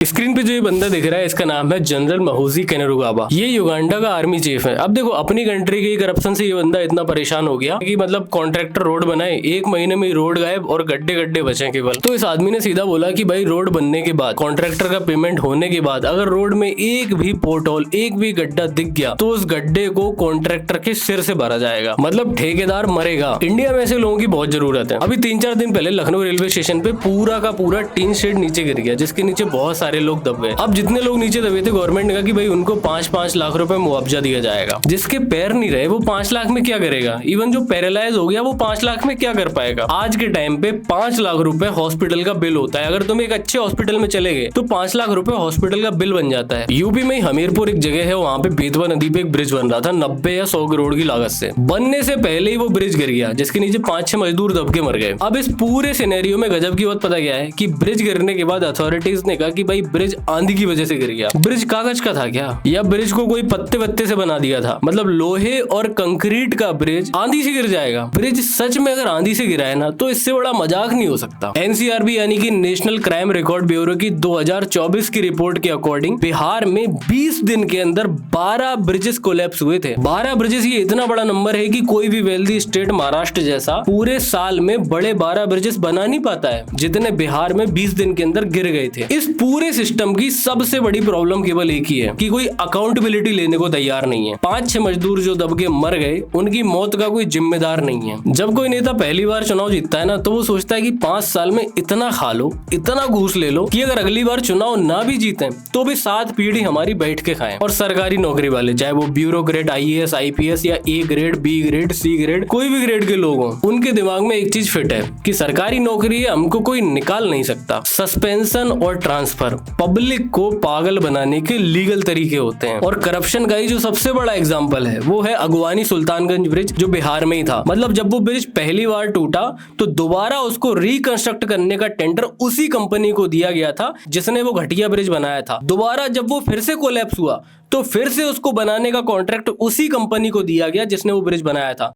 Screen पे जो ये बंदा दिख रहा है इसका नाम है जनरल महूजी कैनरुगाबा। ये युगांडा का आर्मी चीफ है। अब देखो अपनी कंट्री के करप्शन से ये बंदा इतना परेशान हो गया कि मतलब कॉन्ट्रैक्टर रोड बनाए, 1 महीने में रोड गायब और गड्ढे गड्ढे बचे केवल। तो इस आदमी ने सीधा बोला कि भाई रोड बनने के बाद, कॉन्ट्रैक्टर का पेमेंट होने के बाद अगर रोड में एक भी पोर्ट होल, एक भी गड्ढा दिख गया तो उस गड्ढे को कॉन्ट्रैक्टर के सिर से भरा जाएगा, मतलब ठेकेदार मरेगा। इंडिया में ऐसे लोगों की बहुत जरूरत है। अभी 3-4 दिन पहले लखनऊ रेलवे स्टेशन पे पूरा का पूरा टीन शेड नीचे गिर गया, जिसके नीचे बहुत सारे लोग दब गए। अब जितने लोग नीचे दबे थे, गवर्नमेंट ने कहा कि भाई उनको 5-5 लाख रुपए मुआवजा दिया जाएगा। जिसके पैर नहीं रहे वो 5 लाख में क्या करेगा? इवन जो पैरालाइज हो गया वो 5 लाख में क्या कर पाएगा? आज के टाइम पे 5 लाख रुपए हॉस्पिटल का बिल होता है। अगर तुम एक अच्छे हॉस्पिटल में चले गए तो 5 लाख रुपए हॉस्पिटल का बिल बन जाता है। यूपी में हमीरपुर एक जगह है, वहां पे बेतवा नदी पे एक ब्रिज बन रहा था 90 या 100 करोड़ की लागत से। बनने से पहले ही वो ब्रिज गिर गया, जिसके नीचे 5-6 मजदूर दब के मर गए। अब इस पूरे सिनेरियो में गजब की बात पता क्या है कि ब्रिज गिरने के बाद अथॉरिटीज ने कहा कि भाई ब्रिज आंधी की वजह से गिर गया। ब्रिज कागज का था क्या, या ब्रिज को कोई पत्ते वत्ते से बना दिया था? मतलब लोहे और कंक्रीट का ब्रिज आंधी से गिर जाएगा? ब्रिज सच में अगर आंधी से गिरा है ना तो इससे बड़ा मजाक नहीं हो सकता। एनसीआरबी यानी कि नेशनल क्राइम रिकॉर्ड ब्यूरो की 2024 की रिपोर्ट के अकॉर्डिंग बिहार में 20 दिन के अंदर 12 ब्रिजेस कोलैप्स हुए थे। 12 ब्रिजेस, ये इतना बड़ा नंबर है कि कोई भी वेल्दी स्टेट महाराष्ट्र जैसा पूरे साल में बड़े 12 ब्रिजेस बना नहीं पाता है, जितने बिहार में 20 दिन के अंदर गिर गए थे। इस पूरे सिस्टम की सबसे बड़ी प्रॉब्लम केवल एक ही है कि कोई अकाउंटेबिलिटी लेने को तैयार नहीं है। 5-6 मजदूर जो दब के मर गए, उनकी मौत का कोई जिम्मेदार नहीं है। जब कोई नेता पहली बार चुनाव जीतता है ना तो वो सोचता है कि 5 साल में इतना खा लो, इतना घूस ले लो कि अगर अगली बार चुनाव ना भी जीते तो भी 7 पीढ़ी हमारी बैठ के खाएं। और सरकारी नौकरी वाले, चाहे वो ब्यूरोक्रेट, IAS, IPS या A grade, B grade, C grade, कोई भी ग्रेड के लोग हों, उनके दिमाग में एक चीज फिट है कि सरकारी नौकरी है, हमको कोई निकाल नहीं सकता। सस्पेंशन और ट्रांसफर पब्लिक को पागल बनाने के लीगल तरीके होते हैं। और करप्शन का ही जो सबसे बड़ा एग्जांपल है वो है अगवानी सुल्तानगंज ब्रिज, जो बिहार में ही था। मतलब जब वो ब्रिज पहली बार टूटा तो दोबारा उसको रिकंस्ट्रक्ट करने का टेंडर उसी कंपनी को दिया गया था जिसने वो घटिया ब्रिज बनाया था। दोबारा जब वो फिर से कोलैप्स हुआ तो फिर से उसको बनाने का कॉन्ट्रैक्ट उसी कंपनी को दिया गया जिसने वो ब्रिज बनाया था।